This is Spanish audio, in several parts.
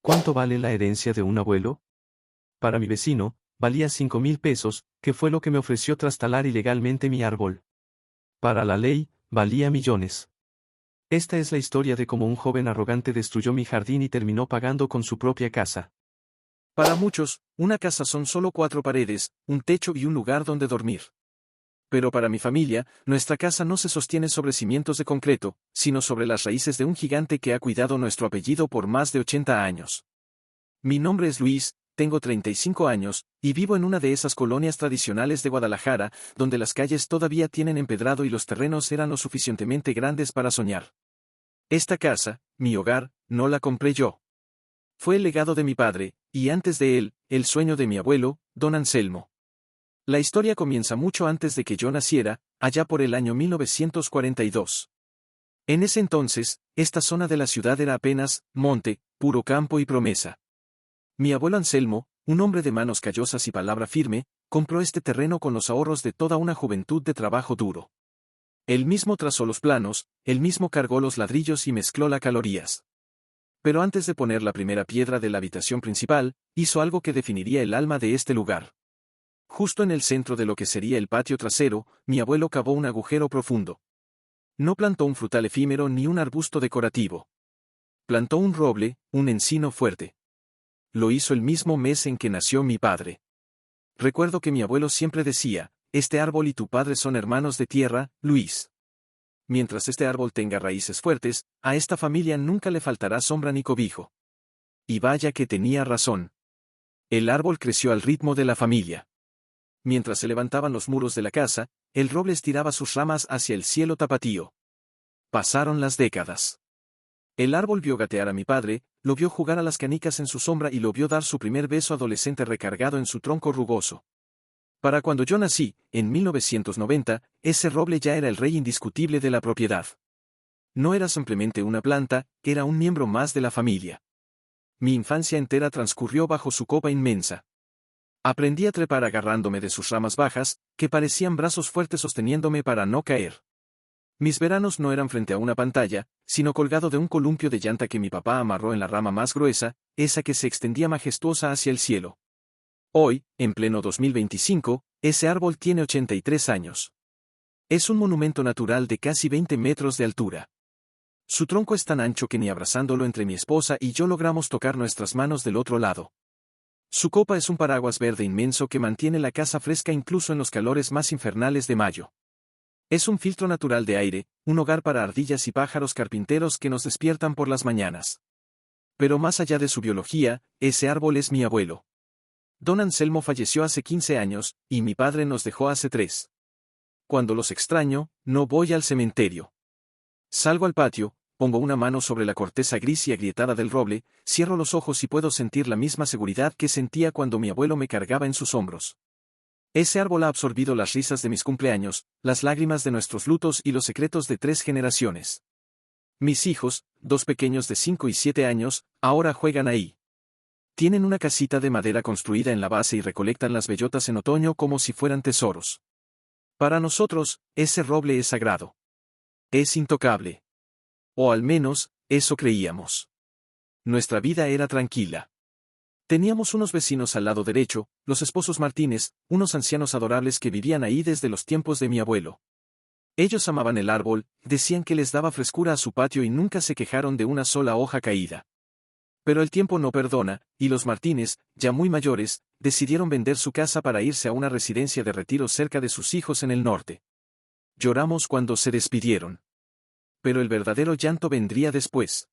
¿Cuánto vale la herencia de un abuelo? Para mi vecino, valía 5.000 pesos, que fue lo que me ofreció tras talar ilegalmente mi árbol. Para la ley, valía millones. Esta es la historia de cómo un joven arrogante destruyó mi jardín y terminó pagando con su propia casa. Para muchos, una casa son solo 4 paredes, un techo y un lugar donde dormir. Pero para mi familia, nuestra casa no se sostiene sobre cimientos de concreto, sino sobre las raíces de un gigante que ha cuidado nuestro apellido por más de 80 años. Mi nombre es Luis, tengo 35 años, y vivo en una de esas colonias tradicionales de Guadalajara, donde las calles todavía tienen empedrado y los terrenos eran lo suficientemente grandes para soñar. Esta casa, mi hogar, no la compré yo. Fue el legado de mi padre, y antes de él, el sueño de mi abuelo, don Anselmo. La historia comienza mucho antes de que yo naciera, allá por el año 1942. En ese entonces, esta zona de la ciudad era apenas monte, puro campo y promesa. Mi abuelo Anselmo, un hombre de manos callosas y palabra firme, compró este terreno con los ahorros de toda una juventud de trabajo duro. Él mismo trazó los planos, él mismo cargó los ladrillos y mezcló las calorías. Pero antes de poner la primera piedra de la habitación principal, hizo algo que definiría el alma de este lugar. Justo en el centro de lo que sería el patio trasero, mi abuelo cavó un agujero profundo. No plantó un frutal efímero ni un arbusto decorativo. Plantó un roble, un encino fuerte. Lo hizo el mismo mes en que nació mi padre. Recuerdo que mi abuelo siempre decía, este árbol y tu padre son hermanos de tierra, Luis. Mientras este árbol tenga raíces fuertes, a esta familia nunca le faltará sombra ni cobijo. Y vaya que tenía razón. El árbol creció al ritmo de la familia. Mientras se levantaban los muros de la casa, el roble estiraba sus ramas hacia el cielo tapatío. Pasaron las décadas. El árbol vio gatear a mi padre, lo vio jugar a las canicas en su sombra y lo vio dar su primer beso adolescente recargado en su tronco rugoso. Para cuando yo nací, en 1990, ese roble ya era el rey indiscutible de la propiedad. No era simplemente una planta, era un miembro más de la familia. Mi infancia entera transcurrió bajo su copa inmensa. Aprendí a trepar agarrándome de sus ramas bajas, que parecían brazos fuertes sosteniéndome para no caer. Mis veranos no eran frente a una pantalla, sino colgado de un columpio de llanta que mi papá amarró en la rama más gruesa, esa que se extendía majestuosa hacia el cielo. Hoy, en pleno 2025, ese árbol tiene 83 años. Es un monumento natural de casi 20 metros de altura. Su tronco es tan ancho que ni abrazándolo entre mi esposa y yo logramos tocar nuestras manos del otro lado. Su copa es un paraguas verde inmenso que mantiene la casa fresca incluso en los calores más infernales de mayo. Es un filtro natural de aire, un hogar para ardillas y pájaros carpinteros que nos despiertan por las mañanas. Pero más allá de su biología, ese árbol es mi abuelo. Don Anselmo falleció hace 15 años, y mi padre nos dejó hace 3. Cuando los extraño, no voy al cementerio. Salgo al patio, pongo una mano sobre la corteza gris y agrietada del roble, cierro los ojos y puedo sentir la misma seguridad que sentía cuando mi abuelo me cargaba en sus hombros. Ese árbol ha absorbido las risas de mis cumpleaños, las lágrimas de nuestros lutos y los secretos de 3 generaciones. Mis hijos, 2 pequeños de 5 y 7 años, ahora juegan ahí. Tienen una casita de madera construida en la base y recolectan las bellotas en otoño como si fueran tesoros. Para nosotros, ese roble es sagrado. Es intocable. O al menos, eso creíamos. Nuestra vida era tranquila. Teníamos unos vecinos al lado derecho, los esposos Martínez, unos ancianos adorables que vivían ahí desde los tiempos de mi abuelo. Ellos amaban el árbol, decían que les daba frescura a su patio y nunca se quejaron de una sola hoja caída. Pero el tiempo no perdona, y los Martínez, ya muy mayores, decidieron vender su casa para irse a una residencia de retiro cerca de sus hijos en el norte. Lloramos cuando se despidieron. Pero el verdadero llanto vendría después.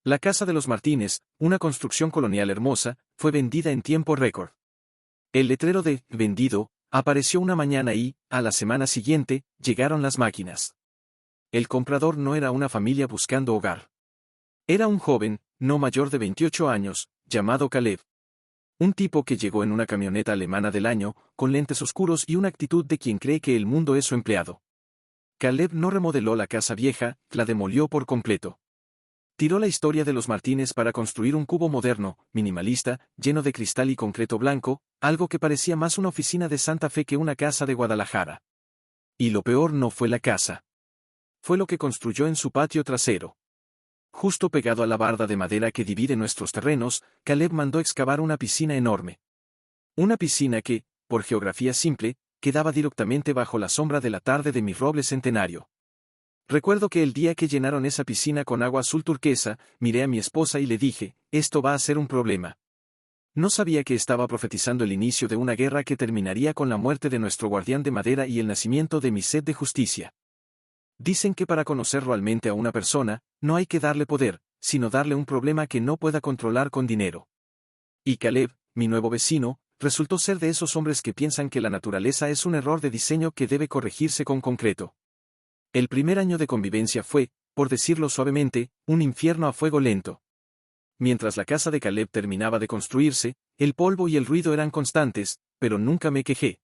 La casa de los Martínez, una construcción colonial hermosa, fue vendida en tiempo récord. El letrero de «vendido» apareció una mañana y, a la semana siguiente, llegaron las máquinas. El comprador no era una familia buscando hogar. Era un joven, no mayor de 28 años, llamado Caleb. Un tipo que llegó en una camioneta alemana del año, con lentes oscuros y una actitud de quien cree que el mundo es su empleado. Caleb no remodeló la casa vieja, la demolió por completo. Tiró la historia de los Martínez para construir un cubo moderno, minimalista, lleno de cristal y concreto blanco, algo que parecía más una oficina de Santa Fe que una casa de Guadalajara. Y lo peor no fue la casa. Fue lo que construyó en su patio trasero. Justo pegado a la barda de madera que divide nuestros terrenos, Caleb mandó excavar una piscina enorme. Una piscina que, por geografía simple, quedaba directamente bajo la sombra de la tarde de mi roble centenario. Recuerdo que el día que llenaron esa piscina con agua azul turquesa, miré a mi esposa y le dije, esto va a ser un problema. No sabía que estaba profetizando el inicio de una guerra que terminaría con la muerte de nuestro guardián de madera y el nacimiento de mi sed de justicia. Dicen que para conocer realmente a una persona, no hay que darle poder, sino darle un problema que no pueda controlar con dinero. Y Caleb, mi nuevo vecino, resultó ser de esos hombres que piensan que la naturaleza es un error de diseño que debe corregirse con concreto. El primer año de convivencia fue, por decirlo suavemente, un infierno a fuego lento. Mientras la casa de Caleb terminaba de construirse, el polvo y el ruido eran constantes, pero nunca me quejé.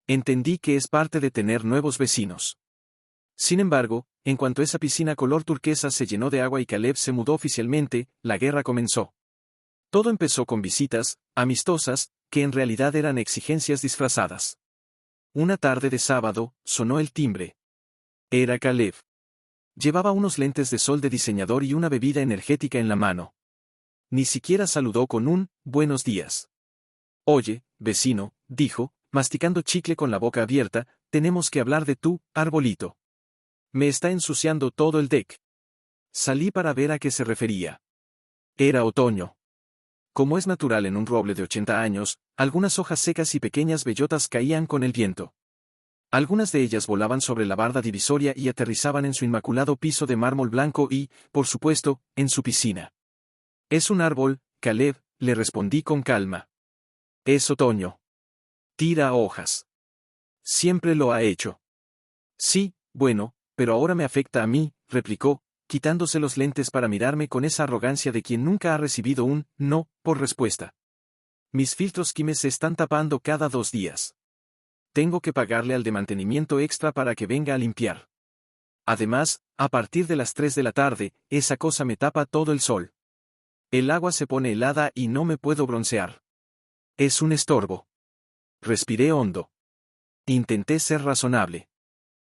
Entendí que es parte de tener nuevos vecinos. Sin embargo, en cuanto esa piscina color turquesa se llenó de agua y Caleb se mudó oficialmente, la guerra comenzó. Todo empezó con visitas, amistosas, que en realidad eran exigencias disfrazadas. Una tarde de sábado, sonó el timbre. Era Caleb. Llevaba unos lentes de sol de diseñador y una bebida energética en la mano. Ni siquiera saludó con un «buenos días». «Oye, vecino», dijo, masticando chicle con la boca abierta, «tenemos que hablar de tu arbolito. Me está ensuciando todo el deck». Salí para ver a qué se refería. Era otoño. Como es natural en un roble de 80 años, algunas hojas secas y pequeñas bellotas caían con el viento. Algunas de ellas volaban sobre la barda divisoria y aterrizaban en su inmaculado piso de mármol blanco y, por supuesto, en su piscina. «Es un árbol, Caleb», le respondí con calma. «Es otoño. Tira hojas. Siempre lo ha hecho». «Sí, bueno, pero ahora me afecta a mí», replicó, quitándose los lentes para mirarme con esa arrogancia de quien nunca ha recibido un «no» por respuesta. «Mis filtros Quime se están tapando cada 2 días. Tengo que pagarle al de mantenimiento extra para que venga a limpiar. Además, a partir de las 3 de la tarde, esa cosa me tapa todo el sol. El agua se pone helada y no me puedo broncear. Es un estorbo». Respiré hondo. Intenté ser razonable.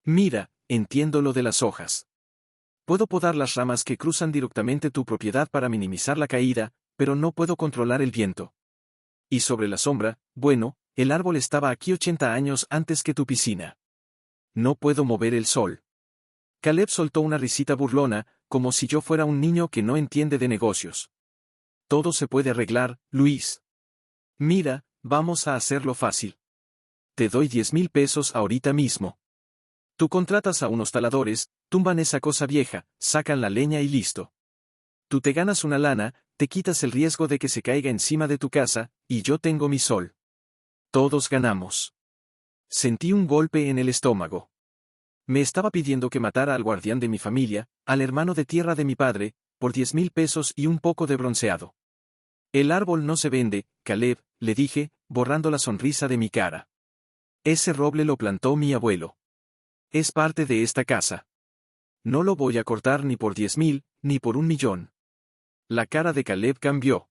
«Mira, entiendo lo de las hojas. Puedo podar las ramas que cruzan directamente tu propiedad para minimizar la caída, pero no puedo controlar el viento. Y sobre la sombra, bueno, el árbol estaba aquí 80 años antes que tu piscina. No puedo mover el sol». Caleb soltó una risita burlona, como si yo fuera un niño que no entiende de negocios. «Todo se puede arreglar, Luis. Mira, vamos a hacerlo fácil. Te doy 10,000 pesos ahorita mismo. Tú contratas a unos taladores, tumban esa cosa vieja, sacan la leña y listo. Tú te ganas una lana, te quitas el riesgo de que se caiga encima de tu casa, y yo tengo mi sol. Todos ganamos». Sentí un golpe en el estómago. Me estaba pidiendo que matara al guardián de mi familia, al hermano de tierra de mi padre, por 10,000 pesos y un poco de bronceado. «El árbol no se vende, Caleb», le dije, borrando la sonrisa de mi cara. «Ese roble lo plantó mi abuelo. Es parte de esta casa. No lo voy a cortar ni por 10,000, ni por 1,000,000. La cara de Caleb cambió.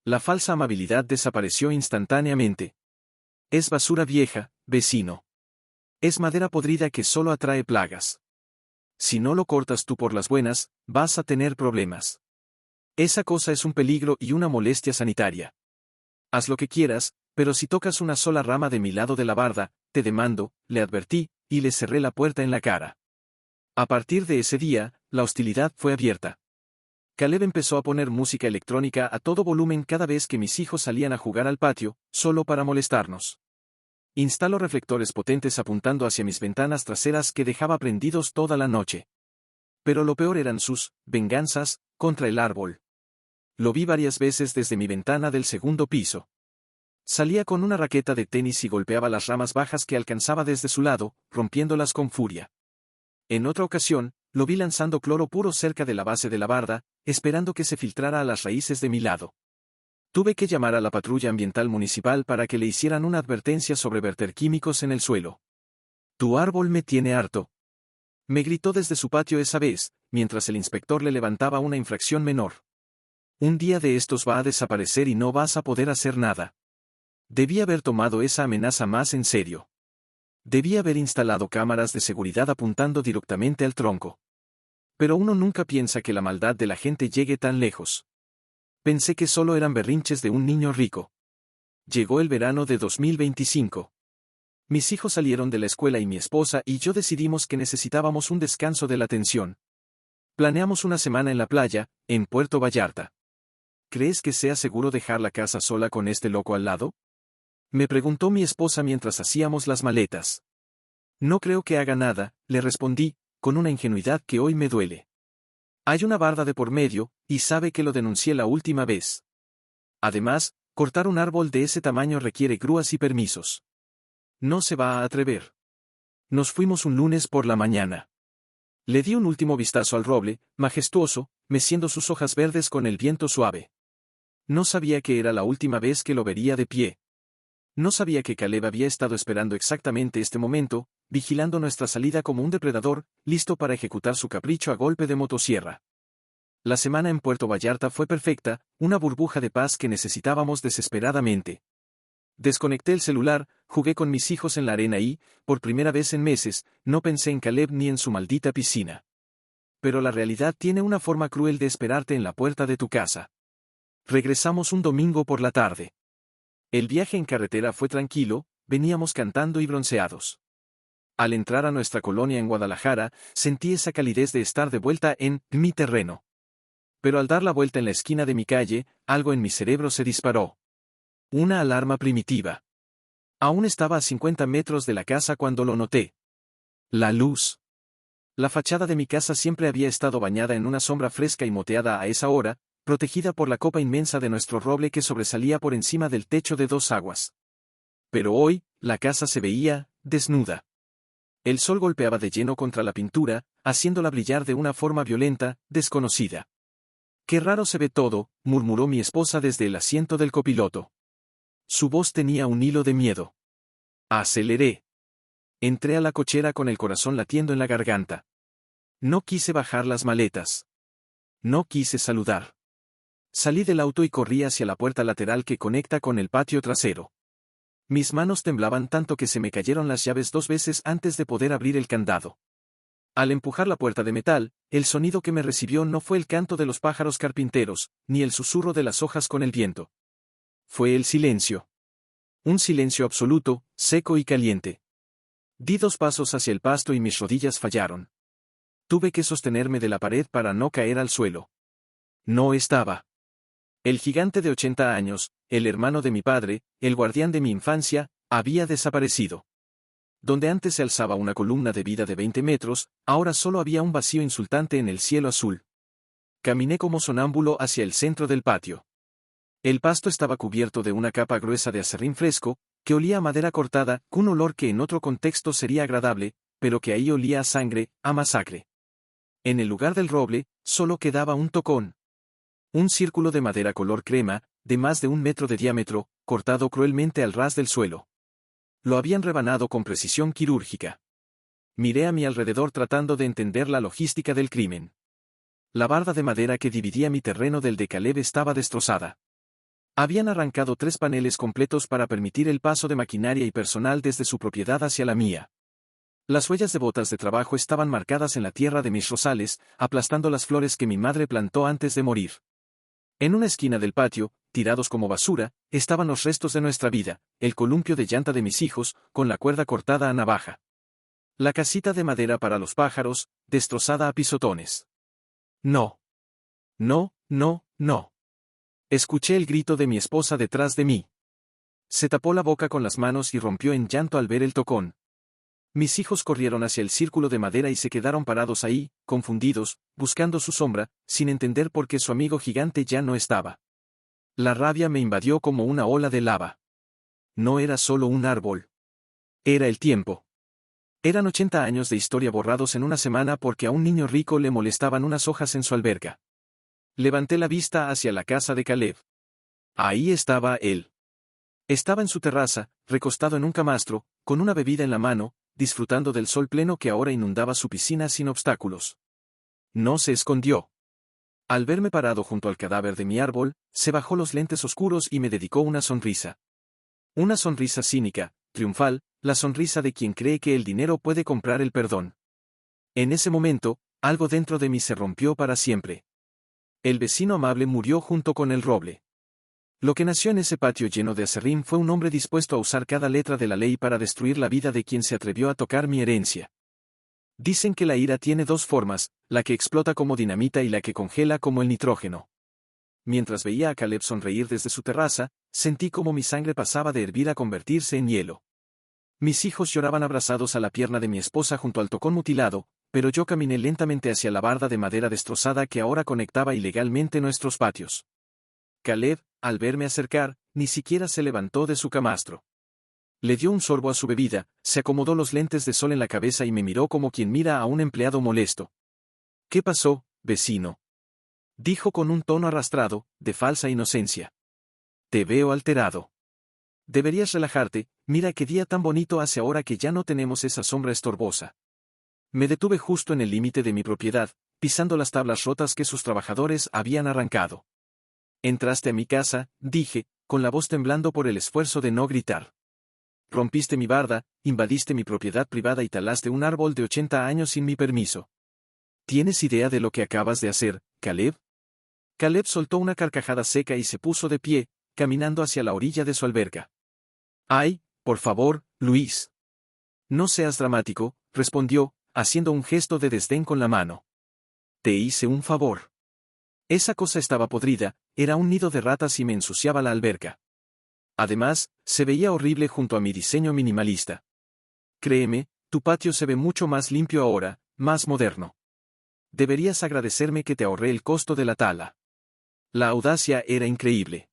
La falsa amabilidad desapareció instantáneamente. «Es basura vieja, vecino. Es madera podrida que solo atrae plagas. Si no lo cortas tú por las buenas, vas a tener problemas. Esa cosa es un peligro y una molestia sanitaria. Haz lo que quieras, pero si tocas una sola rama de mi lado de la barda, te demando», le advertí, y le cerré la puerta en la cara. A partir de ese día, la hostilidad fue abierta. Caleb empezó a poner música electrónica a todo volumen cada vez que mis hijos salían a jugar al patio, solo para molestarnos. Instaló reflectores potentes apuntando hacia mis ventanas traseras que dejaba prendidos toda la noche. Pero lo peor eran sus venganzas contra el árbol. Lo vi varias veces desde mi ventana del segundo piso. Salía con una raqueta de tenis y golpeaba las ramas bajas que alcanzaba desde su lado, rompiéndolas con furia. En otra ocasión, lo vi lanzando cloro puro cerca de la base de la barda, esperando que se filtrara a las raíces de mi lado. Tuve que llamar a la patrulla ambiental municipal para que le hicieran una advertencia sobre verter químicos en el suelo. «Tu árbol me tiene harto», me gritó desde su patio esa vez, mientras el inspector le levantaba una infracción menor. «Un día de estos va a desaparecer y no vas a poder hacer nada». Debí haber tomado esa amenaza más en serio. Debí haber instalado cámaras de seguridad apuntando directamente al tronco. Pero uno nunca piensa que la maldad de la gente llegue tan lejos. Pensé que solo eran berrinches de un niño rico. Llegó el verano de 2025. Mis hijos salieron de la escuela y mi esposa y yo decidimos que necesitábamos un descanso de la tensión. Planeamos una semana en la playa, en Puerto Vallarta. ¿Crees que sea seguro dejar la casa sola con este loco al lado? Me preguntó mi esposa mientras hacíamos las maletas. No creo que haga nada, le respondí, con una ingenuidad que hoy me duele. Hay una barda de por medio, y sabe que lo denuncié la última vez. Además, cortar un árbol de ese tamaño requiere grúas y permisos. No se va a atrever. Nos fuimos un lunes por la mañana. Le di un último vistazo al roble, majestuoso, meciendo sus hojas verdes con el viento suave. No sabía que era la última vez que lo vería de pie. No sabía que Caleb había estado esperando exactamente este momento, vigilando nuestra salida como un depredador, listo para ejecutar su capricho a golpe de motosierra. La semana en Puerto Vallarta fue perfecta, una burbuja de paz que necesitábamos desesperadamente. Desconecté el celular, jugué con mis hijos en la arena y, por primera vez en meses, no pensé en Caleb ni en su maldita piscina. Pero la realidad tiene una forma cruel de esperarte en la puerta de tu casa. Regresamos un domingo por la tarde. El viaje en carretera fue tranquilo, veníamos cantando y bronceados. Al entrar a nuestra colonia en Guadalajara, sentí esa calidez de estar de vuelta en mi terreno. Pero al dar la vuelta en la esquina de mi calle, algo en mi cerebro se disparó. Una alarma primitiva. Aún estaba a 50 metros de la casa cuando lo noté. La luz. La fachada de mi casa siempre había estado bañada en una sombra fresca y moteada a esa hora, protegida por la copa inmensa de nuestro roble que sobresalía por encima del techo de dos aguas. Pero hoy, la casa se veía, desnuda. El sol golpeaba de lleno contra la pintura, haciéndola brillar de una forma violenta, desconocida. «Qué raro se ve todo», murmuró mi esposa desde el asiento del copiloto. Su voz tenía un hilo de miedo. Aceleré. Entré a la cochera con el corazón latiendo en la garganta. No quise bajar las maletas. No quise saludar. Salí del auto y corrí hacia la puerta lateral que conecta con el patio trasero. Mis manos temblaban tanto que se me cayeron las llaves 2 veces antes de poder abrir el candado. Al empujar la puerta de metal, el sonido que me recibió no fue el canto de los pájaros carpinteros, ni el susurro de las hojas con el viento. Fue el silencio. Un silencio absoluto, seco y caliente. Di 2 pasos hacia el pasto y mis rodillas fallaron. Tuve que sostenerme de la pared para no caer al suelo. No estaba. El gigante de 80 años, el hermano de mi padre, el guardián de mi infancia, había desaparecido. Donde antes se alzaba una columna de vida de 20 metros, ahora solo había un vacío insultante en el cielo azul. Caminé como sonámbulo hacia el centro del patio. El pasto estaba cubierto de una capa gruesa de aserrín fresco, que olía a madera cortada, un olor que en otro contexto sería agradable, pero que ahí olía a sangre, a masacre. En el lugar del roble, solo quedaba un tocón. Un círculo de madera color crema, de más de 1 metro de diámetro, cortado cruelmente al ras del suelo. Lo habían rebanado con precisión quirúrgica. Miré a mi alrededor tratando de entender la logística del crimen. La barda de madera que dividía mi terreno del de Caleb estaba destrozada. Habían arrancado 3 paneles completos para permitir el paso de maquinaria y personal desde su propiedad hacia la mía. Las huellas de botas de trabajo estaban marcadas en la tierra de mis rosales, aplastando las flores que mi madre plantó antes de morir. En una esquina del patio, tirados como basura, estaban los restos de nuestra vida, el columpio de llanta de mis hijos, con la cuerda cortada a navaja. La casita de madera para los pájaros, destrozada a pisotones. No. No, no, no. Escuché el grito de mi esposa detrás de mí. Se tapó la boca con las manos y rompió en llanto al ver el tocón. Mis hijos corrieron hacia el círculo de madera y se quedaron parados ahí, confundidos, buscando su sombra, sin entender por qué su amigo gigante ya no estaba. La rabia me invadió como una ola de lava. No era solo un árbol. Era el tiempo. Eran 80 años de historia borrados en una semana porque a un niño rico le molestaban unas hojas en su alberca. Levanté la vista hacia la casa de Caleb. Ahí estaba él. Estaba en su terraza, recostado en un camastro, con una bebida en la mano, disfrutando del sol pleno que ahora inundaba su piscina sin obstáculos. No se escondió. Al verme parado junto al cadáver de mi árbol, se bajó los lentes oscuros y me dedicó una sonrisa. Una sonrisa cínica, triunfal, la sonrisa de quien cree que el dinero puede comprar el perdón. En ese momento, algo dentro de mí se rompió para siempre. El vecino amable murió junto con el roble. Lo que nació en ese patio lleno de aserrín fue un hombre dispuesto a usar cada letra de la ley para destruir la vida de quien se atrevió a tocar mi herencia. Dicen que la ira tiene dos formas, la que explota como dinamita y la que congela como el nitrógeno. Mientras veía a Caleb sonreír desde su terraza, sentí como mi sangre pasaba de hervir a convertirse en hielo. Mis hijos lloraban abrazados a la pierna de mi esposa junto al tocón mutilado, pero yo caminé lentamente hacia la barda de madera destrozada que ahora conectaba ilegalmente nuestros patios. Caleb, al verme acercar, ni siquiera se levantó de su camastro. Le dio un sorbo a su bebida, se acomodó los lentes de sol en la cabeza y me miró como quien mira a un empleado molesto. «¿Qué pasó, vecino?», dijo con un tono arrastrado, de falsa inocencia. «Te veo alterado. Deberías relajarte, mira qué día tan bonito hace ahora que ya no tenemos esa sombra estorbosa». Me detuve justo en el límite de mi propiedad, pisando las tablas rotas que sus trabajadores habían arrancado. «Entraste a mi casa», dije, con la voz temblando por el esfuerzo de no gritar. «Rompiste mi barda, invadiste mi propiedad privada y talaste un árbol de 80 años sin mi permiso. ¿Tienes idea de lo que acabas de hacer, Caleb?». Caleb soltó una carcajada seca y se puso de pie, caminando hacia la orilla de su alberca. «Ay, por favor, Luis. No seas dramático», respondió, haciendo un gesto de desdén con la mano. «Te hice un favor». Esa cosa estaba podrida, era un nido de ratas y me ensuciaba la alberca. Además, se veía horrible junto a mi diseño minimalista. «Créeme, tu patio se ve mucho más limpio ahora, más moderno. Deberías agradecerme que te ahorré el costo de la tala». La audacia era increíble.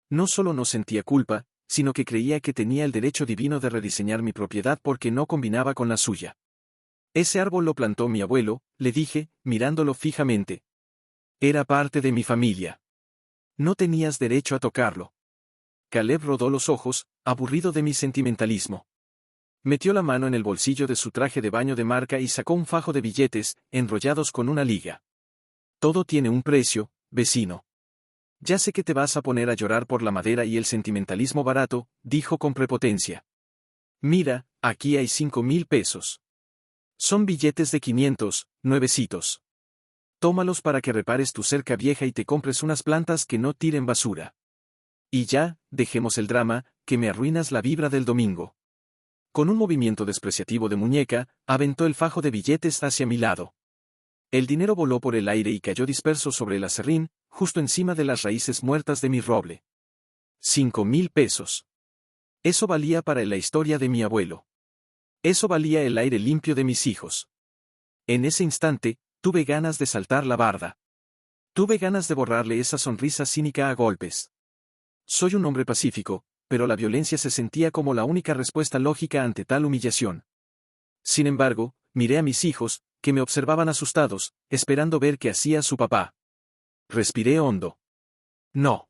No solo no sentía culpa, sino que creía que tenía el derecho divino de rediseñar mi propiedad porque no combinaba con la suya. «Ese árbol lo plantó mi abuelo», le dije, mirándolo fijamente. «Era parte de mi familia. No tenías derecho a tocarlo». Caleb rodó los ojos, aburrido de mi sentimentalismo. Metió la mano en el bolsillo de su traje de baño de marca y sacó un fajo de billetes, enrollados con una liga. «Todo tiene un precio, vecino. Ya sé que te vas a poner a llorar por la madera y el sentimentalismo barato», dijo con prepotencia. «Mira, aquí hay 5,000 pesos. Son billetes de 500, nuevecitos. Tómalos para que repares tu cerca vieja y te compres unas plantas que no tiren basura. Y ya, dejemos el drama, que me arruinas la vibra del domingo». Con un movimiento despreciativo de muñeca, aventó el fajo de billetes hacia mi lado. El dinero voló por el aire y cayó disperso sobre el aserrín, justo encima de las raíces muertas de mi roble. 5,000 pesos. Eso valía para la historia de mi abuelo. Eso valía el aire limpio de mis hijos. En ese instante, tuve ganas de saltar la barda. Tuve ganas de borrarle esa sonrisa cínica a golpes. Soy un hombre pacífico, pero la violencia se sentía como la única respuesta lógica ante tal humillación. Sin embargo, miré a mis hijos, que me observaban asustados, esperando ver qué hacía su papá. Respiré hondo. No.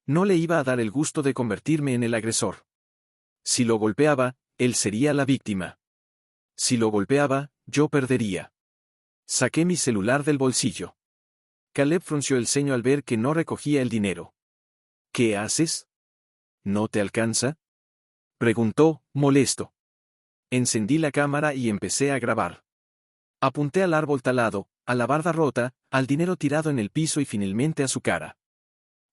No le iba a dar el gusto de convertirme en el agresor. Si lo golpeaba, él sería la víctima. Si lo golpeaba, yo perdería. Saqué mi celular del bolsillo. Caleb frunció el ceño al ver que no recogía el dinero. «¿Qué haces? ¿No te alcanza?», preguntó, molesto. Encendí la cámara y empecé a grabar. Apunté al árbol talado, a la barda rota, al dinero tirado en el piso y finalmente a su cara.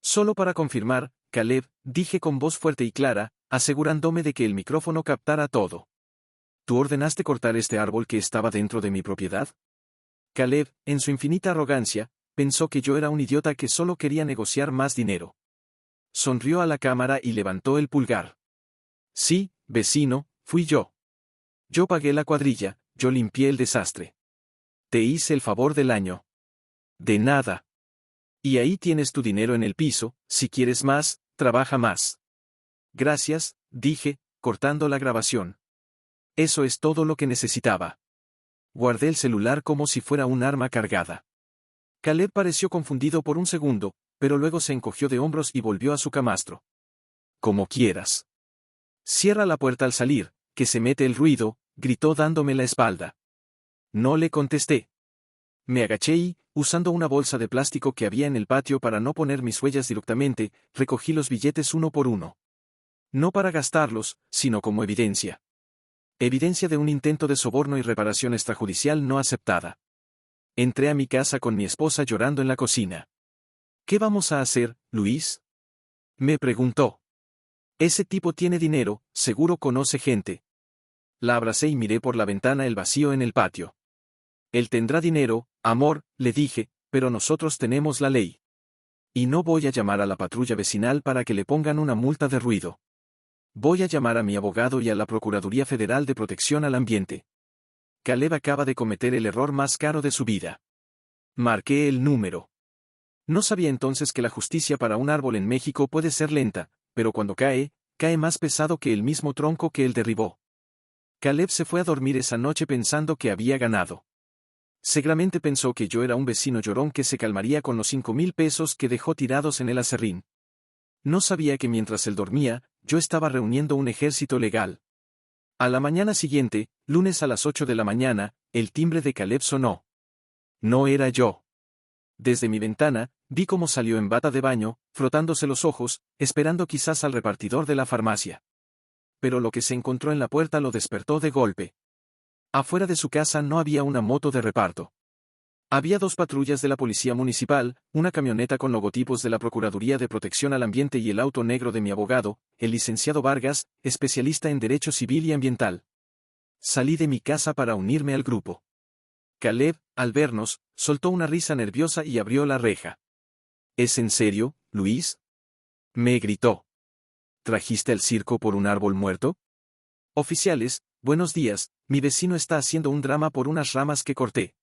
«Solo para confirmar, Caleb», dije con voz fuerte y clara, asegurándome de que el micrófono captara todo. «¿Tú ordenaste cortar este árbol que estaba dentro de mi propiedad?». Caleb, en su infinita arrogancia, pensó que yo era un idiota que solo quería negociar más dinero. Sonrió a la cámara y levantó el pulgar. «Sí, vecino, fui yo. Yo pagué la cuadrilla, yo limpié el desastre. Te hice el favor del año». «De nada. Y ahí tienes tu dinero en el piso, si quieres más, trabaja más». «Gracias», dije, cortando la grabación. Eso es todo lo que necesitaba. Guardé el celular como si fuera un arma cargada. Caleb pareció confundido por un segundo, pero luego se encogió de hombros y volvió a su camastro. «Como quieras. Cierra la puerta al salir, que se mete el ruido», gritó dándome la espalda. No le contesté. Me agaché y, usando una bolsa de plástico que había en el patio para no poner mis huellas directamente, recogí los billetes uno por uno. No para gastarlos, sino como evidencia. Evidencia de un intento de soborno y reparación extrajudicial no aceptada. Entré a mi casa con mi esposa llorando en la cocina. ¿Qué vamos a hacer, Luis? Me preguntó. Ese tipo tiene dinero, seguro conoce gente. La abracé y miré por la ventana el vacío en el patio. Él tendrá dinero, amor, le dije, pero nosotros tenemos la ley. Y no voy a llamar a la patrulla vecinal para que le pongan una multa de ruido. Voy a llamar a mi abogado y a la Procuraduría Federal de Protección al Ambiente. Caleb acaba de cometer el error más caro de su vida. Marqué el número. No sabía entonces que la justicia para un árbol en México puede ser lenta, pero cuando cae, cae más pesado que el mismo tronco que él derribó. Caleb se fue a dormir esa noche pensando que había ganado. Seguramente pensó que yo era un vecino llorón que se calmaría con los 5,000 pesos que dejó tirados en el aserrín. No sabía que mientras él dormía, yo estaba reuniendo un ejército legal. A la mañana siguiente, lunes a las 8 de la mañana, el timbre de Caleb sonó. No era yo. Desde mi ventana, vi cómo salió en bata de baño, frotándose los ojos, esperando quizás al repartidor de la farmacia. Pero lo que se encontró en la puerta lo despertó de golpe. Afuera de su casa no había una moto de reparto. Había 2 patrullas de la Policía Municipal, una camioneta con logotipos de la Procuraduría de Protección al Ambiente y el auto negro de mi abogado, el licenciado Vargas, especialista en Derecho Civil y Ambiental. Salí de mi casa para unirme al grupo. Caleb, al vernos, soltó una risa nerviosa y abrió la reja. ¿Es en serio, Luis? Me gritó. ¿Trajiste al circo por un árbol muerto? Oficiales, buenos días, mi vecino está haciendo un drama por unas ramas que corté.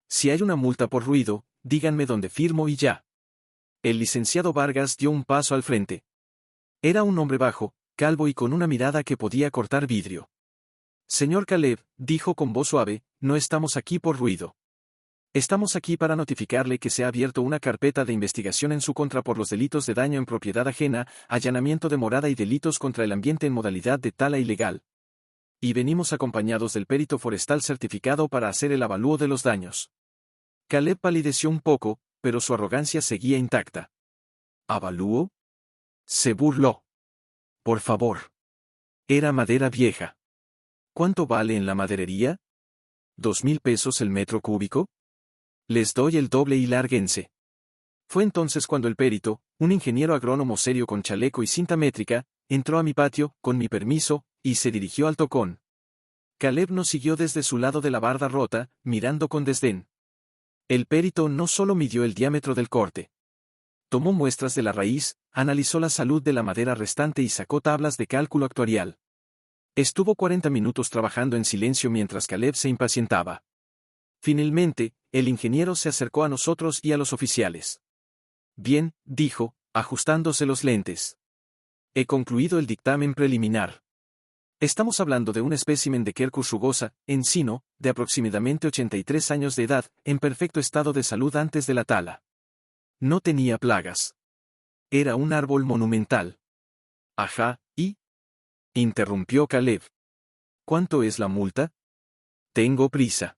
Si hay una multa por ruido, díganme dónde firmo y ya. El licenciado Vargas dio un paso al frente. Era un hombre bajo, calvo y con una mirada que podía cortar vidrio. Señor Caleb, dijo con voz suave, no estamos aquí por ruido. Estamos aquí para notificarle que se ha abierto una carpeta de investigación en su contra por los delitos de daño en propiedad ajena, allanamiento de morada y delitos contra el ambiente en modalidad de tala ilegal. Y venimos acompañados del perito forestal certificado para hacer el avalúo de los daños. Caleb palideció un poco, pero su arrogancia seguía intacta. ¿Avalúo? Se burló. Por favor. Era madera vieja. ¿Cuánto vale en la maderería? ¿2,000 pesos el metro cúbico? Les doy el doble y lárguense. Fue entonces cuando el perito, un ingeniero agrónomo serio con chaleco y cinta métrica, entró a mi patio, con mi permiso, y se dirigió al tocón. Caleb nos siguió desde su lado de la barda rota, mirando con desdén. El perito no solo midió el diámetro del corte. Tomó muestras de la raíz, analizó la salud de la madera restante y sacó tablas de cálculo actuarial. Estuvo 40 minutos trabajando en silencio mientras Caleb se impacientaba. Finalmente, el ingeniero se acercó a nosotros y a los oficiales. Bien, dijo, ajustándose los lentes. He concluido el dictamen preliminar. Estamos hablando de un espécimen de Quercus rugosa, encino, de aproximadamente 83 años de edad, en perfecto estado de salud antes de la tala. No tenía plagas. Era un árbol monumental. Ajá, ¿y? Interrumpió Caleb. ¿Cuánto es la multa? Tengo prisa.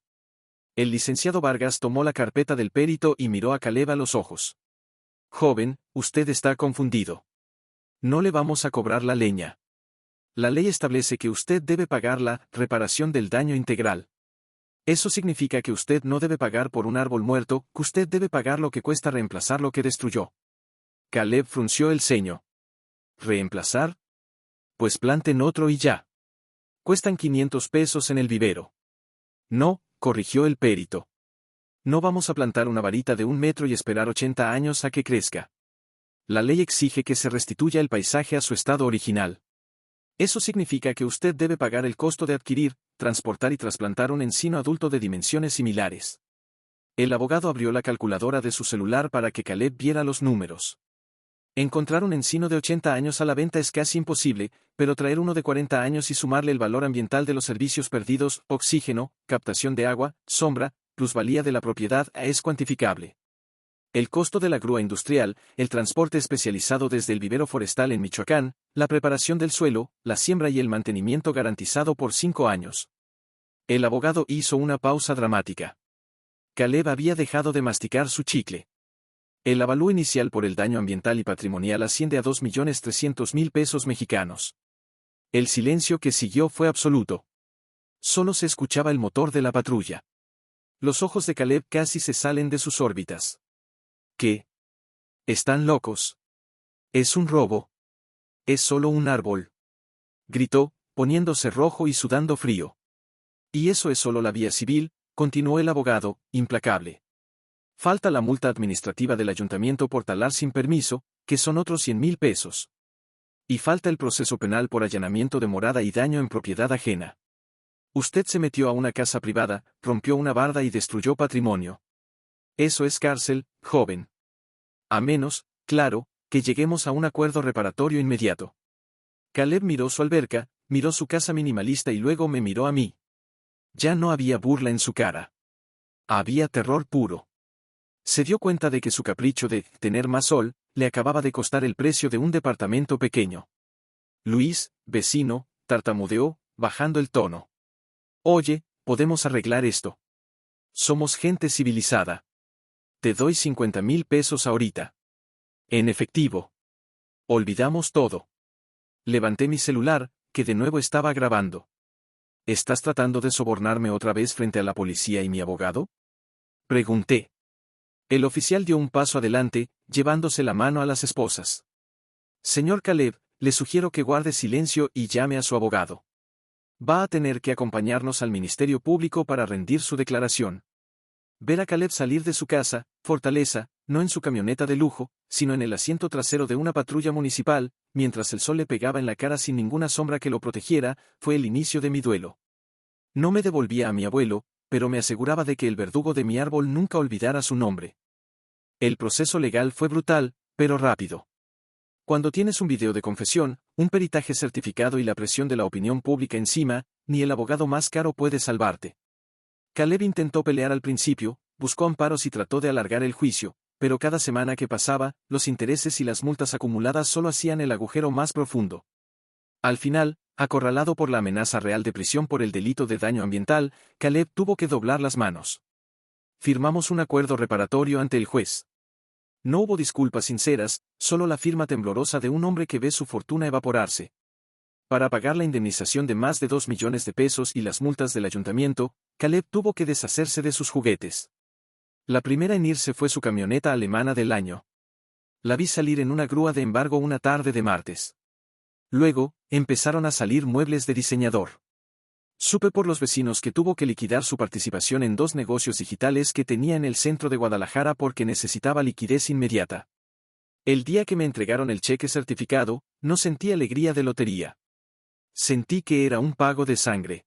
El licenciado Vargas tomó la carpeta del perito y miró a Caleb a los ojos. Joven, usted está confundido. No le vamos a cobrar la leña. La ley establece que usted debe pagar la reparación del daño integral. Eso significa que usted no debe pagar por un árbol muerto, que usted debe pagar lo que cuesta reemplazar lo que destruyó. Caleb frunció el ceño. ¿Reemplazar? Pues planten otro y ya. Cuestan 500 pesos en el vivero. No, corrigió el perito. No vamos a plantar una varita de 1 metro y esperar 80 años a que crezca. La ley exige que se restituya el paisaje a su estado original. Eso significa que usted debe pagar el costo de adquirir, transportar y trasplantar un encino adulto de dimensiones similares. El abogado abrió la calculadora de su celular para que Caleb viera los números. Encontrar un encino de 80 años a la venta es casi imposible, pero traer uno de 40 años y sumarle el valor ambiental de los servicios perdidos, oxígeno, captación de agua, sombra, plusvalía de la propiedad es cuantificable. El costo de la grúa industrial, el transporte especializado desde el vivero forestal en Michoacán, la preparación del suelo, la siembra y el mantenimiento garantizado por 5 años. El abogado hizo una pausa dramática. Caleb había dejado de masticar su chicle. El avalúo inicial por el daño ambiental y patrimonial asciende a 2,300,000 pesos mexicanos. El silencio que siguió fue absoluto. Solo se escuchaba el motor de la patrulla. Los ojos de Caleb casi se salen de sus órbitas. ¿Qué? ¿Están locos? Es un robo. Es solo un árbol. Gritó, poniéndose rojo y sudando frío. Y eso es solo la vía civil, continuó el abogado, implacable. Falta la multa administrativa del ayuntamiento por talar sin permiso, que son otros 100,000 pesos. Y falta el proceso penal por allanamiento de morada y daño en propiedad ajena. Usted se metió a una casa privada, rompió una barda y destruyó patrimonio. Eso es cárcel, joven. A menos, claro, que lleguemos a un acuerdo reparatorio inmediato. Caleb miró su alberca, miró su casa minimalista y luego me miró a mí. Ya no había burla en su cara. Había terror puro. Se dio cuenta de que su capricho de tener más sol le acababa de costar el precio de un departamento pequeño. Luis, vecino, tartamudeó, bajando el tono. Oye, podemos arreglar esto. Somos gente civilizada. Te doy 50,000 pesos ahorita. En efectivo. Olvidamos todo. Levanté mi celular, que de nuevo estaba grabando. ¿Estás tratando de sobornarme otra vez frente a la policía y mi abogado? Pregunté. El oficial dio un paso adelante, llevándose la mano a las esposas. Señor Caleb, le sugiero que guarde silencio y llame a su abogado. Va a tener que acompañarnos al Ministerio Público para rendir su declaración. Ver a Caleb salir de su casa, Fortaleza, no en su camioneta de lujo, sino en el asiento trasero de una patrulla municipal, mientras el sol le pegaba en la cara sin ninguna sombra que lo protegiera, fue el inicio de mi duelo. No me devolvía a mi abuelo, pero me aseguraba de que el verdugo de mi árbol nunca olvidara su nombre. El proceso legal fue brutal, pero rápido. Cuando tienes un video de confesión, un peritaje certificado y la presión de la opinión pública encima, ni el abogado más caro puede salvarte. Caleb intentó pelear al principio, buscó amparos y trató de alargar el juicio, pero cada semana que pasaba, los intereses y las multas acumuladas solo hacían el agujero más profundo. Al final, acorralado por la amenaza real de prisión por el delito de daño ambiental, Caleb tuvo que doblar las manos. Firmamos un acuerdo reparatorio ante el juez. No hubo disculpas sinceras, solo la firma temblorosa de un hombre que ve su fortuna evaporarse. Para pagar la indemnización de más de 2 millones de pesos y las multas del ayuntamiento, Caleb tuvo que deshacerse de sus juguetes. La primera en irse fue su camioneta alemana del año. La vi salir en una grúa de embargo una tarde de martes. Luego, empezaron a salir muebles de diseñador. Supe por los vecinos que tuvo que liquidar su participación en 2 negocios digitales que tenía en el centro de Guadalajara porque necesitaba liquidez inmediata. El día que me entregaron el cheque certificado, no sentí alegría de lotería. Sentí que era un pago de sangre.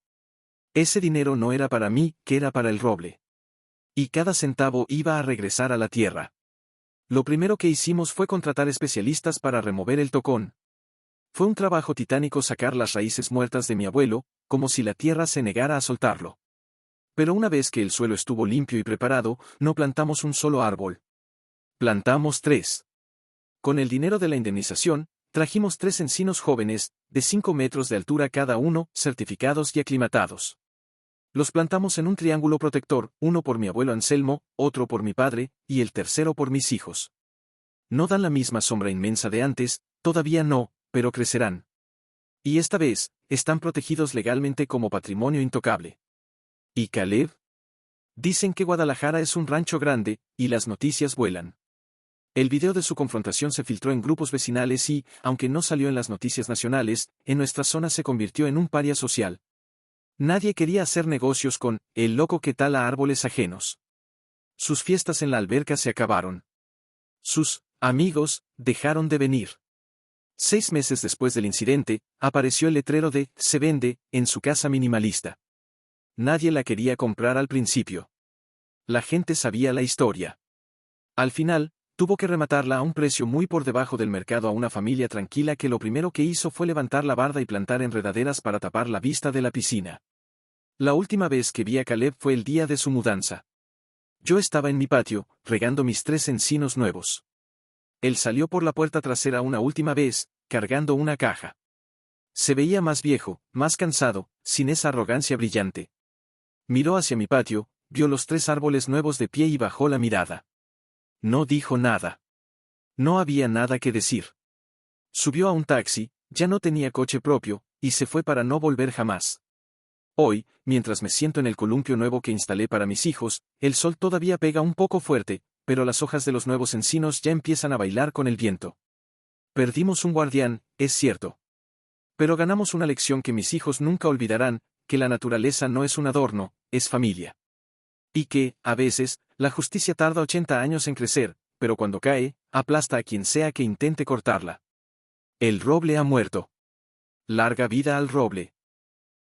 Ese dinero no era para mí, que era para el roble. Y cada centavo iba a regresar a la tierra. Lo primero que hicimos fue contratar especialistas para remover el tocón. Fue un trabajo titánico sacar las raíces muertas de mi abuelo, como si la tierra se negara a soltarlo. Pero una vez que el suelo estuvo limpio y preparado, no plantamos un solo árbol. Plantamos 3. Con el dinero de la indemnización, trajimos 3 encinos jóvenes, de 5 metros de altura cada uno, certificados y aclimatados. Los plantamos en un triángulo protector, uno por mi abuelo Anselmo, otro por mi padre, y el tercero por mis hijos. No dan la misma sombra inmensa de antes, todavía no, pero crecerán. Y esta vez, están protegidos legalmente como patrimonio intocable. ¿Y Caleb? Dicen que Guadalajara es un rancho grande, y las noticias vuelan. El video de su confrontación se filtró en grupos vecinales y, aunque no salió en las noticias nacionales, en nuestra zona se convirtió en un paria social. Nadie quería hacer negocios con el loco que tala árboles ajenos. Sus fiestas en la alberca se acabaron. Sus amigos dejaron de venir. 6 meses después del incidente, apareció el letrero de «Se vende» en su casa minimalista. Nadie la quería comprar al principio. La gente sabía la historia. Al final, tuvo que rematarla a un precio muy por debajo del mercado a una familia tranquila que lo primero que hizo fue levantar la barda y plantar enredaderas para tapar la vista de la piscina. La última vez que vi a Caleb fue el día de su mudanza. Yo estaba en mi patio, regando mis 3 encinos nuevos. Él salió por la puerta trasera una última vez, cargando una caja. Se veía más viejo, más cansado, sin esa arrogancia brillante. Miró hacia mi patio, vio los 3 árboles nuevos de pie y bajó la mirada. No dijo nada. No había nada que decir. Subió a un taxi, ya no tenía coche propio, y se fue para no volver jamás. Hoy, mientras me siento en el columpio nuevo que instalé para mis hijos, el sol todavía pega un poco fuerte, pero las hojas de los nuevos encinos ya empiezan a bailar con el viento. Perdimos un guardián, es cierto. Pero ganamos una lección que mis hijos nunca olvidarán, que la naturaleza no es un adorno, es familia. Y que, a veces, la justicia tarda 80 años en crecer, pero cuando cae, aplasta a quien sea que intente cortarla. El roble ha muerto. Larga vida al roble.